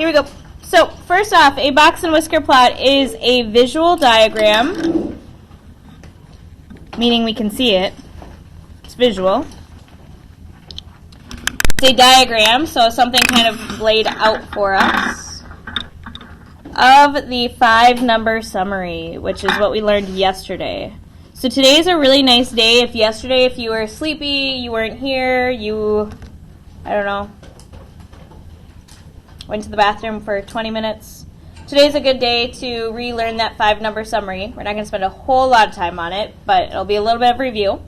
Here we go. So first off, a box and whisker plot is a visual diagram, meaning we can see it. It's visual. It's a diagram, so something kind of laid out for us, of the 5-number summary, which is what we learned yesterday. So today is a really nice day. If yesterday, if you were sleepy, you weren't here, I don't know, went to the bathroom for 20 minutes. Today's a good day to relearn that 5-number summary. We're not going to spend a whole lot of time on it, but it'll be a little bit of review.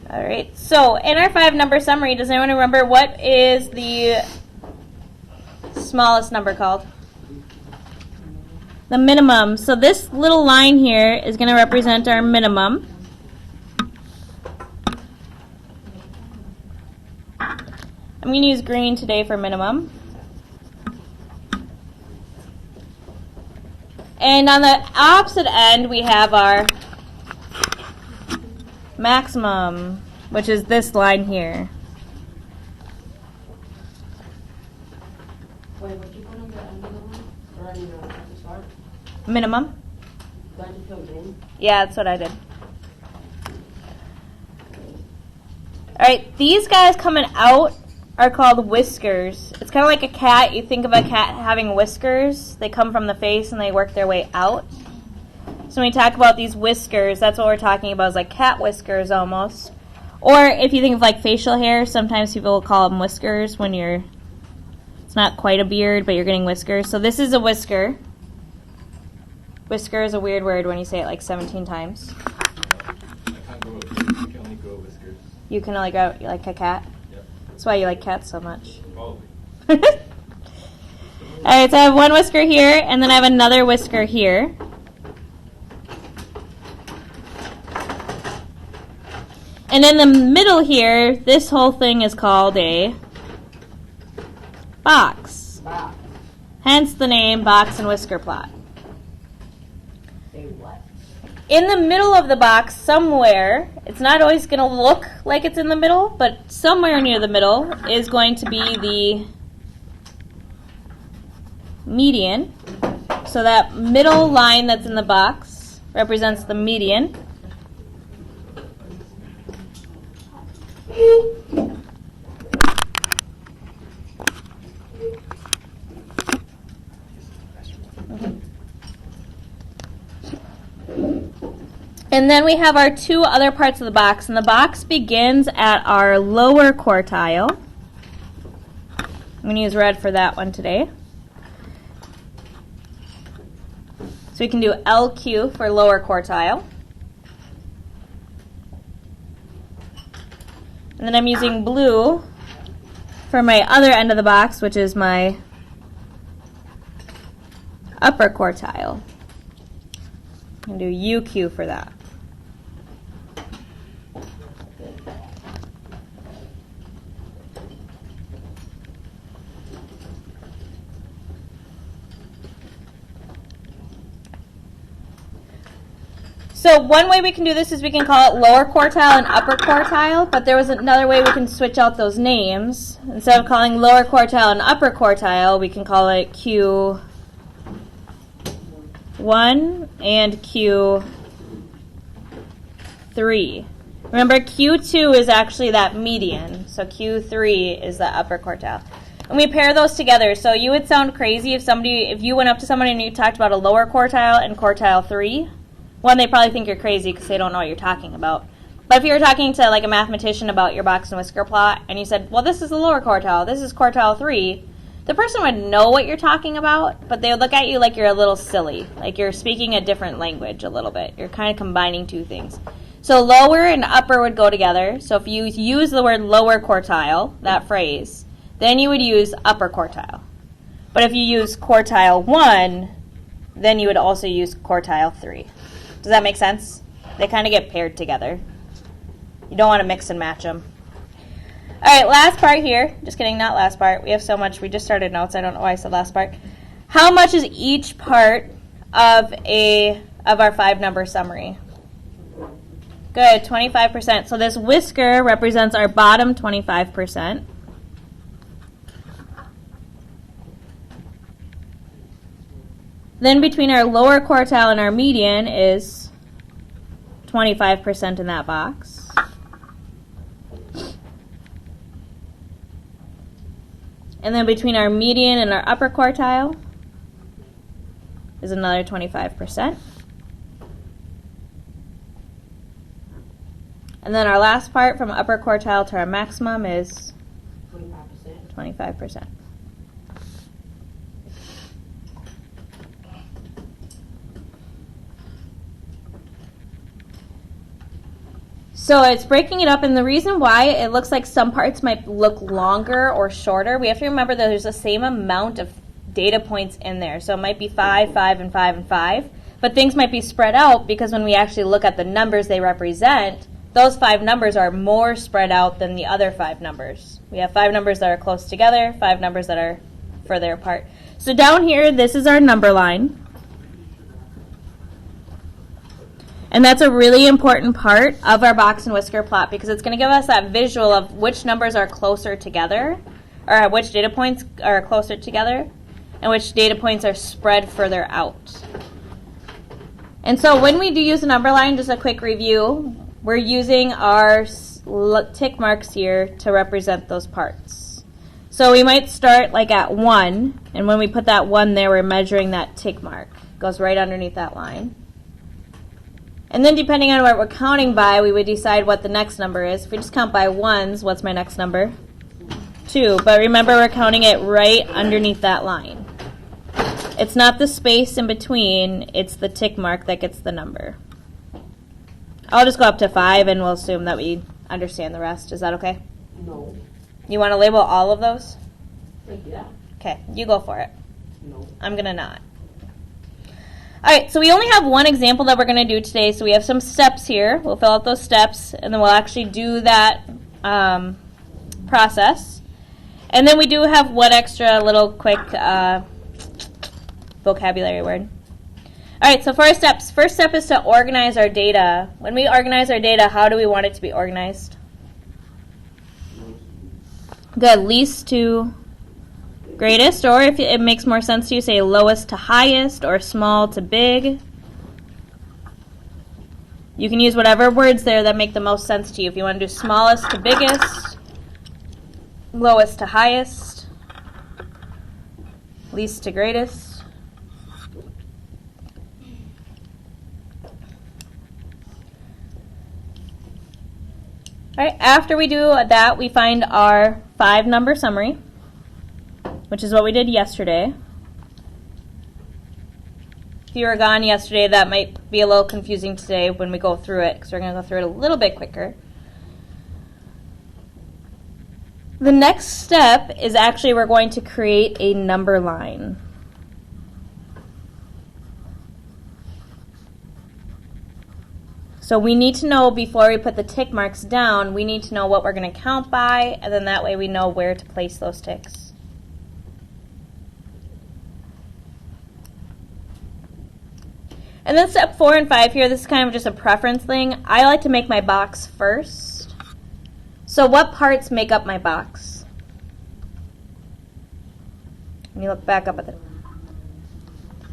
All right, so in our 5-number summary, does anyone remember what is the smallest number called? The minimum. So this little line here is going to represent our minimum. I'm going to use green today for minimum. And on the opposite end, we have our maximum, which is this line here. Wait, what you put on the end of the line? Or at the start? Minimum. Glad you filled it in. Yeah, that's what I did. All right, these guys coming out are called whiskers. It's kind of like a cat. You think of a cat having whiskers. They come from the face and they work their way out. So when we talk about these whiskers, that's what we're talking about, is like cat whiskers almost. Or if you think of like facial hair, sometimes people will call them whiskers when it's not quite a beard, but you're getting whiskers. So this is a whisker. Whisker is a weird word when you say it like 17 times. I can't grow. You can only grow whiskers. You can only grow like a cat? Yep. That's why you like cats so much. Probably. Alright, so I have one whisker here, and then I have another whisker here. And in the middle here, this whole thing is called a box. Wow. Hence the name box and whisker plot. Say what? In the middle of the box, somewhere, it's not always going to look like it's in the middle, but somewhere near the middle is going to be the median. So that middle line that's in the box represents the median. And then we have our two other parts of the box, and the box begins at our lower quartile. I'm going to use red for that one today. So we can do LQ for lower quartile. And then I'm using blue for my other end of the box, which is my upper quartile. I'm going to do UQ for that. So one way we can do this is we can call it lower quartile and upper quartile, but there was another way we can switch out those names. Instead of calling lower quartile and upper quartile, we can call it Q1 and Q3. Remember, Q2 is actually that median, so Q3 is the upper quartile. And we pair those together, so you would sound crazy if you went up to somebody and you talked about a lower quartile and quartile 3. One, they probably think you're crazy because they don't know what you're talking about. But if you were talking to like a mathematician about your box and whisker plot, and you said, well, this is the lower quartile, this is quartile 3, the person would know what you're talking about, but they would look at you like you're a little silly, like you're speaking a different language a little bit. You're kind of combining two things. So lower and upper would go together. So if you use the word lower quartile, that phrase, then you would use upper quartile. But if you use quartile 1, then you would also use quartile 3. Does that make sense? They kind of get paired together. You don't want to mix and match them. All right, last part here. Just kidding, not last part. We have so much. We just started notes. I don't know why I said last part. How much is each part of our 5-number summary? Good, 25%. So this whisker represents our bottom 25%. Then between our lower quartile and our median is 25% in that box. And then between our median and our upper quartile is another 25%. And then our last part from upper quartile to our maximum is 25%. So it's breaking it up, and the reason why it looks like some parts might look longer or shorter, we have to remember that there's the same amount of data points in there. So it might be 5, 5, and 5, and 5, but things might be spread out because when we actually look at the numbers they represent, those 5 numbers are more spread out than the other 5 numbers. We have 5 numbers that are close together, 5 numbers that are further apart. So down here, this is our number line. And that's a really important part of our box and whisker plot because it's going to give us that visual of which numbers are closer together, or which data points are closer together, and which data points are spread further out. And so when we do use a number line, just a quick review, we're using our tick marks here to represent those parts. So we might start like at 1, and when we put that 1 there, we're measuring that tick mark. It goes right underneath that line. And then depending on what we're counting by, we would decide what the next number is. If we just count by 1s, what's my next number? 2. But remember, we're counting it right underneath that line. It's not the space in between, it's the tick mark that gets the number. I'll just go up to 5 and we'll assume that we understand the rest. Is that okay? No. You want to label all of those? Thank you, that. Okay, you go for it. No. I'm going to not. All right, so we only have one example that we're going to do today, so we have some steps here. We'll fill out those steps, and then we'll actually do that process. And then we do have one extra little quick vocabulary word. All right, so for our steps, first step is to organize our data. When we organize our data, how do we want it to be organized? Good, least to greatest, or if it makes more sense to you, say lowest to highest or small to big. You can use whatever words there that make the most sense to you. If you want to do smallest to biggest, lowest to highest, least to greatest. All right, after we do that, we find our 5-number summary, which is what we did yesterday. If you were gone yesterday, that might be a little confusing today when we go through it, because we're going to go through it a little bit quicker. The next step is actually we're going to create a number line. So we need to know, before we put the tick marks down, we need to know what we're going to count by, and then that way we know where to place those ticks. And then step 4 and 5 here, this is kind of just a preference thing. I like to make my box first. So what parts make up my box? Let me look back up at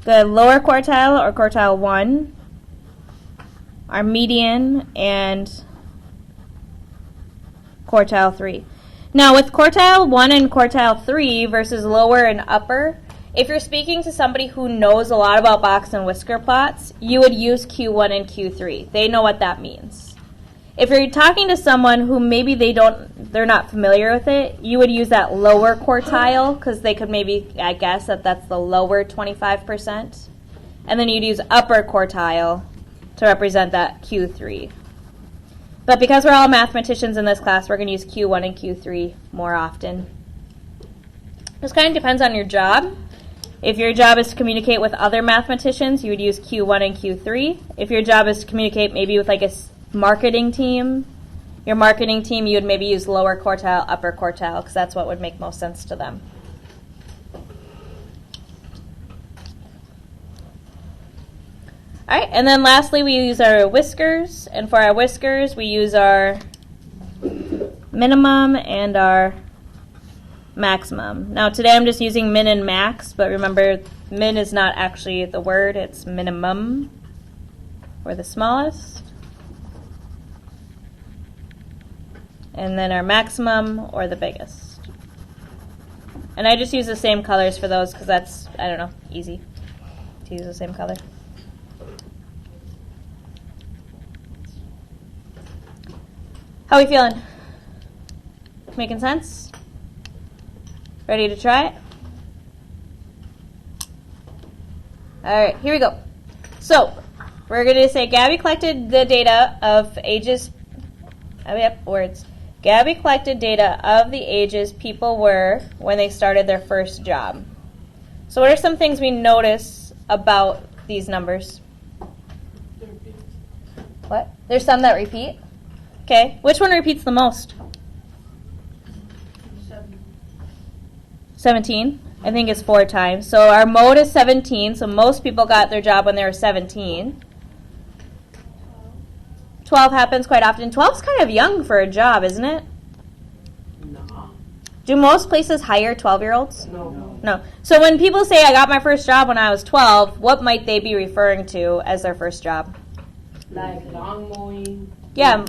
the lower quartile or quartile 1, our median, and quartile 3. Now with quartile 1 and quartile 3 versus lower and upper, if you're speaking to somebody who knows a lot about box and whisker plots, you would use Q1 and Q3. They know what that means. If you're talking to someone who maybe they're not familiar with it, you would use that lower quartile because they could maybe, I guess, that's the lower 25%. And then you'd use upper quartile to represent that Q3. But because we're all mathematicians in this class, we're going to use Q1 and Q3 more often. This kind of depends on your job. If your job is to communicate with other mathematicians, you would use Q1 and Q3. If your job is to communicate maybe with like a marketing team, your marketing team, you would maybe use lower quartile, upper quartile, because that's what would make most sense to them. All right, and then lastly, we use our whiskers. And for our whiskers, we use our minimum and our maximum. Now today I'm just using min and max, but remember min is not actually the word, it's minimum, or the smallest. And then our maximum, or the biggest. And I just use the same colors for those because that's, I don't know, easy to use the same color. How are we feeling? Making sense? Ready to try it? All right, here we go. So, we're going to say Gabby collected the data of ages, words. Gabby collected data of the ages people were when they started their first job. So what are some things we notice about these numbers? What? There's some that repeat? Okay. Which one repeats the most? 17. I think it's 4 times. So our mode is 17. So most people got their job when they were 17. 12 happens quite often. 12 is kind of young for a job, isn't it? No. Do most places hire 12-year-olds? No. No. So when people say I got my first job when I was 12, what might they be referring to as their first job? Like lawn mowing. Yeah,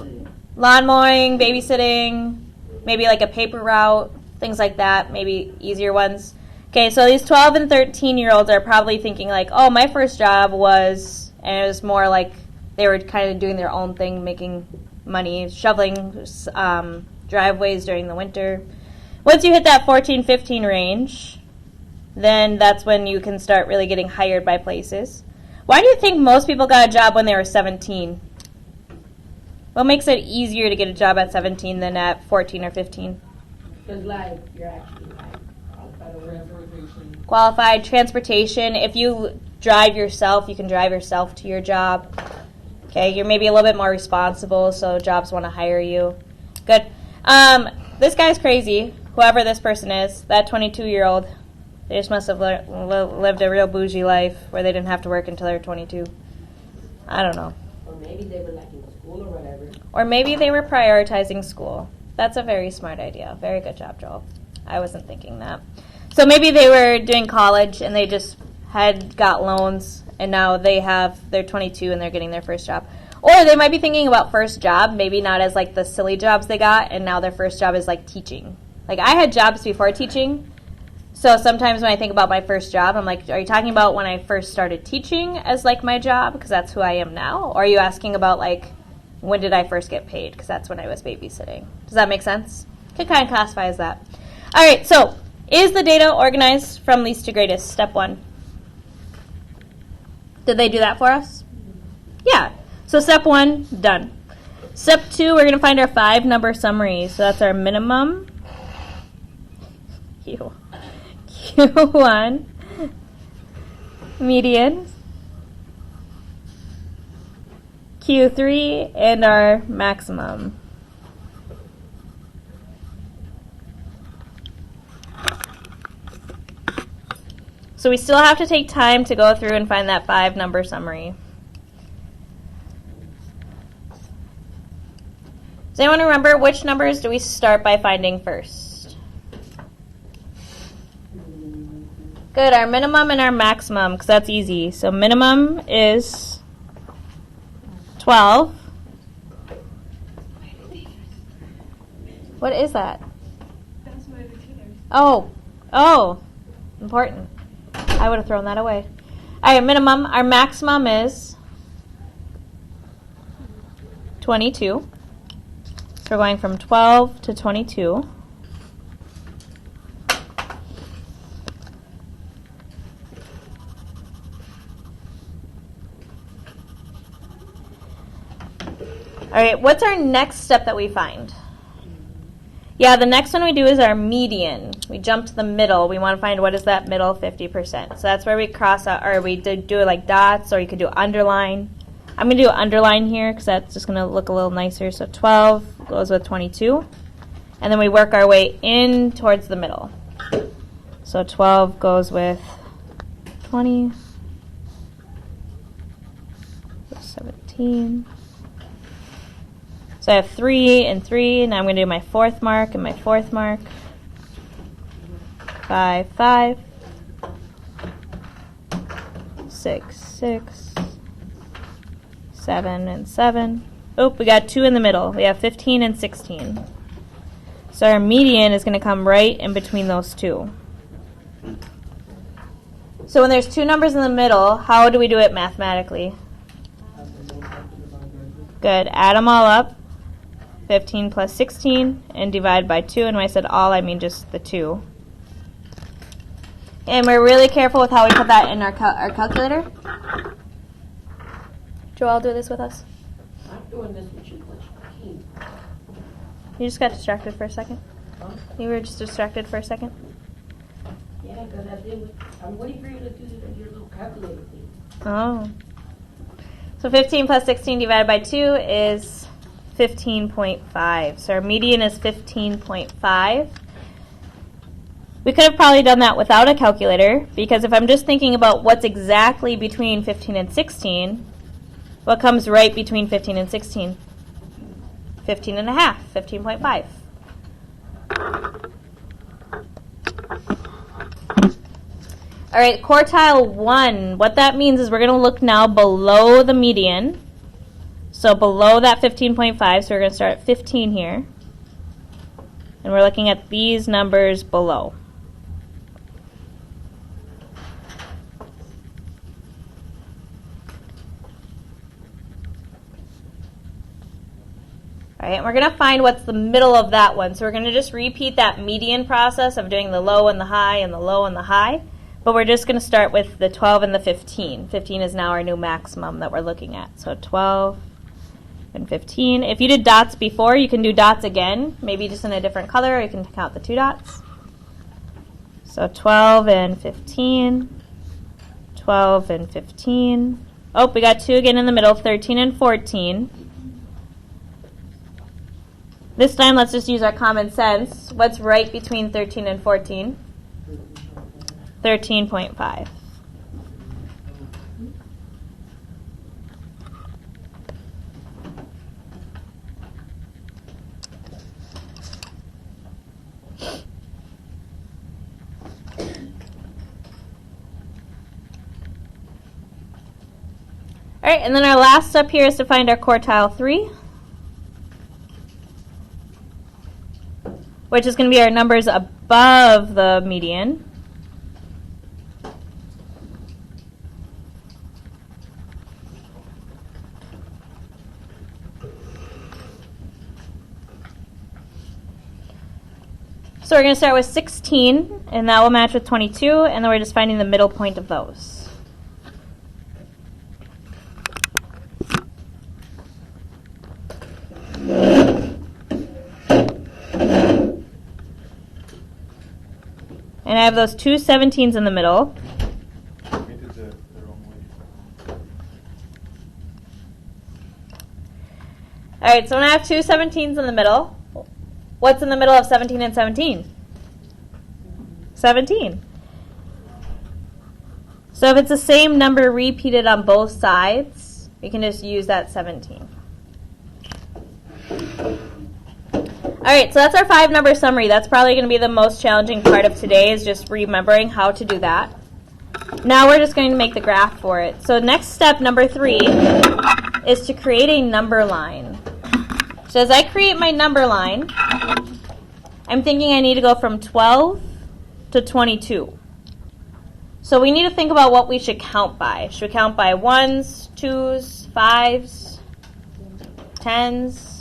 lawn mowing, babysitting, maybe like a paper route, things like that, maybe easier ones. Okay, so these 12 and 13-year-olds are probably thinking like, oh, my first job was, and it was more like they were kind of doing their own thing, making money, shoveling driveways during the winter. Once you hit that 14, 15 range, then that's when you can start really getting hired by places. Why do you think most people got a job when they were 17? What makes it easier to get a job at 17 than at 14 or 15? Because like you're actually like qualified or whatever. Qualified, transportation. If you drive yourself, you can drive yourself to your job. Okay, you're maybe a little bit more responsible, so jobs want to hire you. Good. This guy's crazy, whoever this person is, that 22-year-old. They just must have lived a real bougie life where they didn't have to work until they were 22. I don't know. Or maybe they were like in school or whatever. Or maybe they were prioritizing school. That's a very smart idea. Very good job, Joel. I wasn't thinking that. So maybe they were doing college and they just had got loans and now they're 22 and they're getting their first job. Or they might be thinking about first job, maybe not as like the silly jobs they got, and now their first job is like teaching. Like I had jobs before teaching, so sometimes when I think about my first job, I'm like, are you talking about when I first started teaching as like my job, because that's who I am now? Or are you asking about like, when did I first get paid, because that's when I was babysitting? Does that make sense? Could kind of classify as that. All right, so is the data organized from least to greatest? Step 1. Did they do that for us? Yeah. So step 1, done. Step 2, we're going to find our 5-number summary. So that's our minimum, Q1, median, Q3, and our maximum. So we still have to take time to go through and find that 5-number summary. Does anyone remember which numbers do we start by finding first? Good, our minimum and our maximum, because that's easy. So minimum is 12. What is that? That's my retainers. Oh, important. I would have thrown that away. All right, minimum. Our maximum is 22. So we're going from 12 to 22. All right, what's our next step that we find? Yeah, the next one we do is our median. We jump to the middle. We want to find what is that middle 50%. So that's where we cross out, or we do it like dots, or you could do underline. I'm going to do underline here because that's just going to look a little nicer. So 12 goes with 22. And then we work our way in towards the middle. So 12 goes with 20. 17. So I have 3 and 3. Now I'm going to do my 4th mark and my 4th mark. 5, 5, 6, 6, 7, and 7. Oh, we got 2 in the middle. We have 15 and 16. So our median is going to come right in between those two. So when there's two numbers in the middle, how do we do it mathematically? Good. Add them all up. 15 plus 16 and divide by 2. And when I said all, I mean just the 2. And we're really careful with how we put that in our calculator. Joel, do this with us. I'm doing this with you, Keen. You just got distracted for a second. Huh? You were just distracted for a second. Yeah, because I'm waiting for you to do your little calculator thing. Oh. So 15 plus 16 divided by 2 is 15.5. So our median is 15.5. We could have probably done that without a calculator, because if I'm just thinking about what's exactly between 15 and 16, what comes right between 15 and 16? 15 and a half, 15.5. All right, quartile 1. What that means is we're going to look now below the median. So below that 15.5, so we're going to start at 15 here. And we're looking at these numbers below. All right, and we're going to find what's the middle of that one. So we're going to just repeat that median process of doing the low and the high and the low and the high. But we're just going to start with the 12 and the 15. 15 is now our new maximum that we're looking at. So 12 and 15. If you did dots before, you can do dots again, maybe just in a different color, or you can count the 2 dots. So 12 and 15. 12 and 15. Oh, we got 2 again in the middle, 13 and 14. This time, let's just use our common sense. What's right between 13 and 14? 13.5. All right, and then our last step here is to find our quartile 3, which is going to be our numbers above the median. So we're going to start with 16, and that will match with 22, and then we're just finding the middle point of those. And I have those 2 17s in the middle. We did the wrong way. All right, so when I have 2 17s in the middle, what's in the middle of 17 and 17? 17. So if it's the same number repeated on both sides, we can just use that 17. All right, so that's our 5-number summary. That's probably going to be the most challenging part of today, is just remembering how to do that. Now we're just going to make the graph for it. So next step, number 3, is to create a number line. So as I create my number line, I'm thinking I need to go from 12 to 22. So we need to think about what we should count by. Should we count by 1s, 2s, 5s, 10s?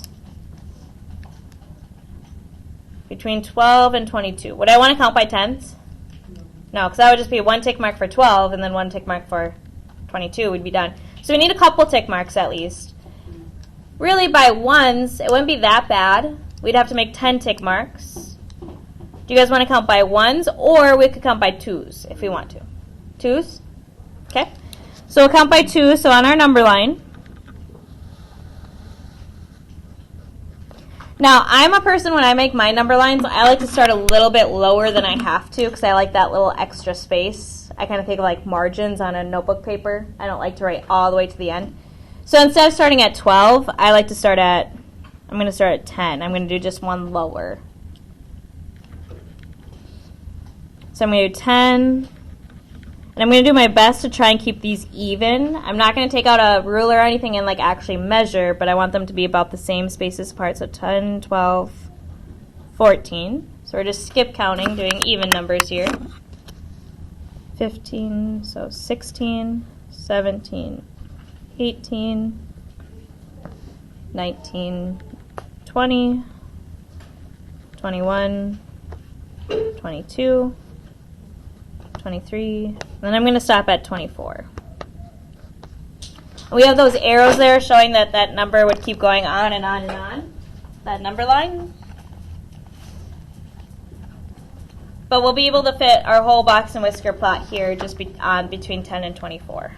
Between 12 and 22. Would I want to count by 10s? No, because that would just be 1 tick mark for 12 and then 1 tick mark for 22. We'd be done. So we need a couple tick marks at least. Really, by 1s, it wouldn't be that bad. We'd have to make 10 tick marks. Do you guys want to count by 1s, or we could count by 2s if we want to? 2s? Okay. So we'll count by 2. So on our number line. Now, I'm a person, when I make my number lines, I like to start a little bit lower than I have to, because I like that little extra space. I kind of think of like margins on a notebook paper. I don't like to write all the way to the end. So instead of starting at 12, I like to start at, I'm going to start at 10. I'm going to do just one lower. So I'm going to do 10. And I'm going to do my best to try and keep these even. I'm not going to take out a ruler or anything and like actually measure, but I want them to be about the same spaces apart. So 10, 12, 14. So we're just skip counting, doing even numbers here. 15, so 16, 17, 18, 19, 20, 21, 22, 23, and then I'm going to stop at 24. And we have those arrows there showing that that number would keep going on and on and on, that number line. But we'll be able to fit our whole box and whisker plot here just between 10 and 24.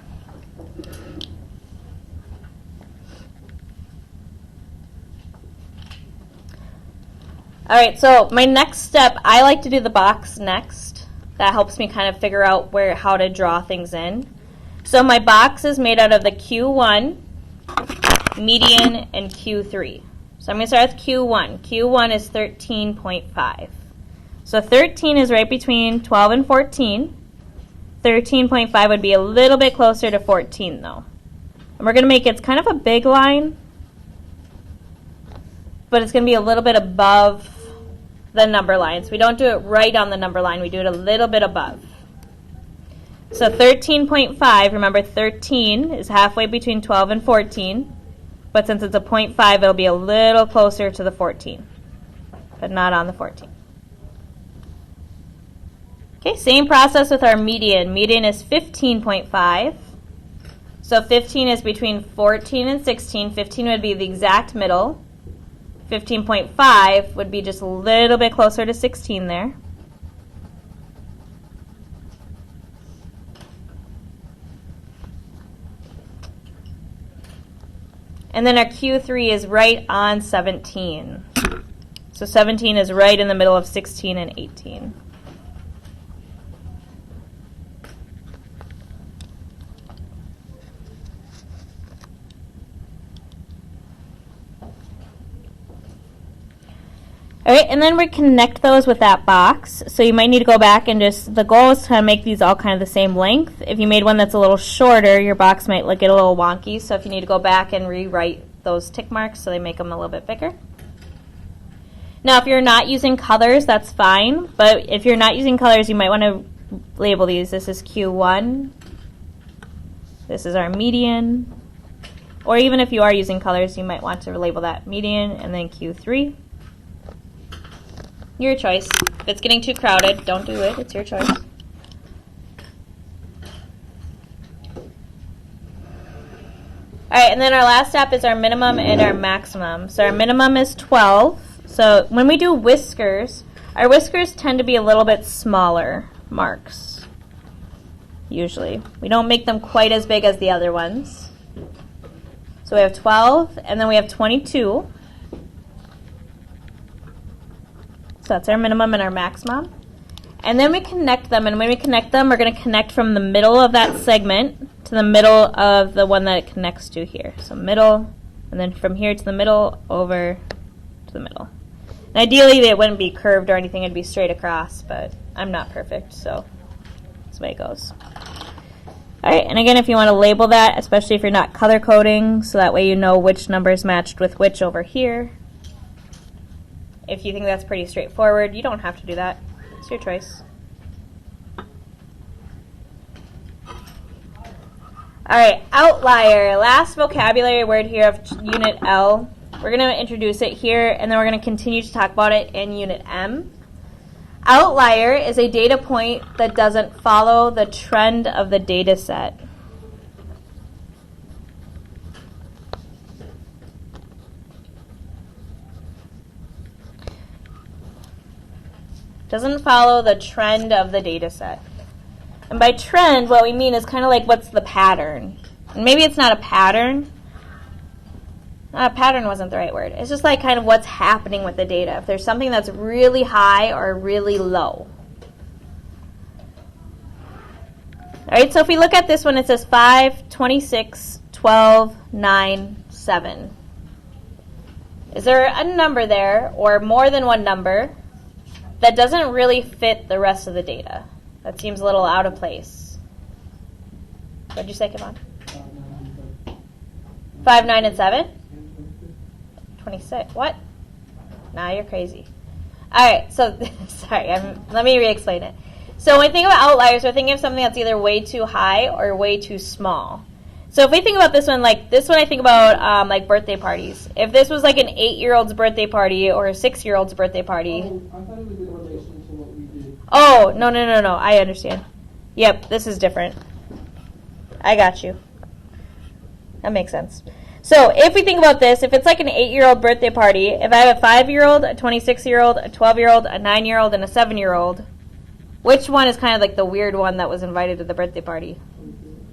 All right, so my next step, I like to do the box next. That helps me kind of figure out how to draw things in. So my box is made out of the Q1, median, and Q3. So I'm going to start with Q1. Q1 is 13.5. So 13 is right between 12 and 14. 13.5 would be a little bit closer to 14 though. And we're going to make it's kind of a big line, but it's going to be a little bit above the number line. So we don't do it right on the number line, we do it a little bit above. So 13.5, remember 13 is halfway between 12 and 14, but since it's a 0.5, it'll be a little closer to the 14, but not on the 14. Okay, same process with our median. Median is 15.5. So 15 is between 14 and 16. 15 would be the exact middle. 15.5 would be just a little bit closer to 16 there. And then our Q3 is right on 17. So 17 is right in the middle of 16 and 18. All right, and then we connect those with that box. So you might need to go back and the goal is to make these all kind of the same length. If you made one that's a little shorter, your box might get a little wonky. So if you need to go back and rewrite those tick marks so they make them a little bit bigger. Now, if you're not using colors, that's fine. But if you're not using colors, you might want to label these. This is Q1. This is our median. Or even if you are using colors, you might want to label that median and then Q3. Your choice. If it's getting too crowded, don't do it. It's your choice. All right, and then our last step is our minimum and our maximum. So our minimum is 12. So when we do whiskers, our whiskers tend to be a little bit smaller marks, usually. We don't make them quite as big as the other ones. So we have 12, and then we have 22. So that's our minimum and our maximum. And then we connect them, and when we connect them, we're going to connect from the middle of that segment to the middle of the one that it connects to here. So middle, and then from here to the middle, over to the middle. And ideally, it wouldn't be curved or anything. It'd be straight across, but I'm not perfect, so that's the way it goes. All right, and again, if you want to label that, especially if you're not color coding, so that way you know which numbers matched with which over here. If you think that's pretty straightforward, you don't have to do that. It's your choice. All right, outlier. Last vocabulary word here of Unit L. We're going to introduce it here, and then we're going to continue to talk about it in Unit M. Outlier is a data point that doesn't follow the trend of the data set. Doesn't follow the trend of the data set. And by trend, what we mean is kind of like what's the pattern. And maybe it's not a pattern. Pattern wasn't the right word. It's just like kind of what's happening with the data. If there's something that's really high or really low. All right, so if we look at this one, it says 5, 26, 12, 9, 7. Is there a number there or more than one number that doesn't really fit the rest of the data. That seems a little out of place. What did you say, Kevon? 5, 9, and 7? 26. What? Nah, you're crazy. All right, so, sorry, let me re-explain it. So when we think about outliers, we're thinking of something that's either way too high or way too small. So if we think about this one, I think about like birthday parties. If this was like an 8-year-old's birthday party or a 6-year-old's birthday party. Oh, I thought it was in relation to what we did. Oh, no, I understand. Yep, this is different. I got you. That makes sense. So if we think about this, if it's like an 8-year-old birthday party, if I have a 5-year-old, a 26-year-old, a 12-year-old, a 9-year-old, and a 7-year-old, which one is kind of like the weird one that was invited to the birthday party?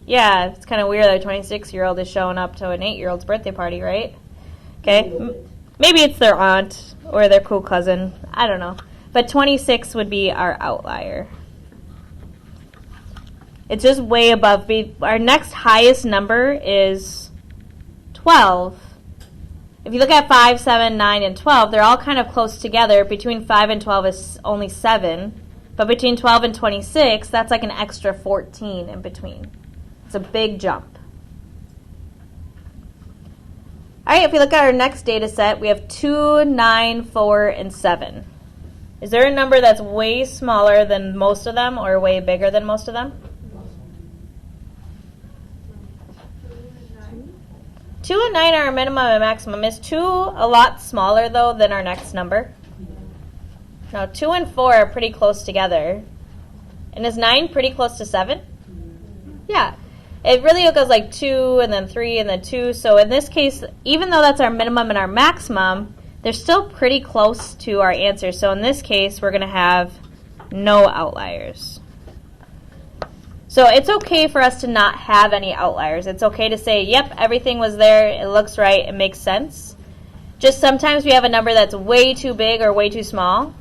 Yeah, it's kind of weird that a 26-year-old is showing up to an 8-year-old's birthday party, right? Okay, maybe it's their aunt or their cool cousin. I don't know. But 26 would be our outlier. It's just way above. Our next highest number is 12. If you look at 5, 7, 9, and 12, they're all kind of close together. Between 5 and 12 is only 7. But between 12 and 26, that's like an extra 14 in between. It's a big jump. All right, if we look at our next data set, we have 2, 9, 4, and 7. Is there a number that's way smaller than most of them or way bigger than most of them? 2 and 9 are our minimum and maximum. Is 2 a lot smaller, though, than our next number? No, 2 and 4 are pretty close together. And is 9 pretty close to 7? Yeah. It really goes like 2 and then 3 and then 2. So in this case, even though that's our minimum and our maximum, they're still pretty close to our answer. So in this case, we're going to have no outliers. So it's okay for us to not have any outliers. It's okay to say, yep, everything was there, it looks right, it makes sense. Just sometimes we have a number that's way too big or way too small.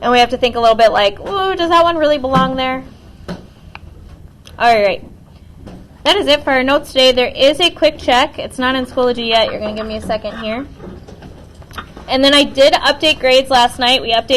And we have to think a little bit like, ooh, does that one really belong there? All right. That is it for our notes today. There is a quick check. It's not in Schoology yet. You're going to give me a second here. And then I did update grades last night. We updated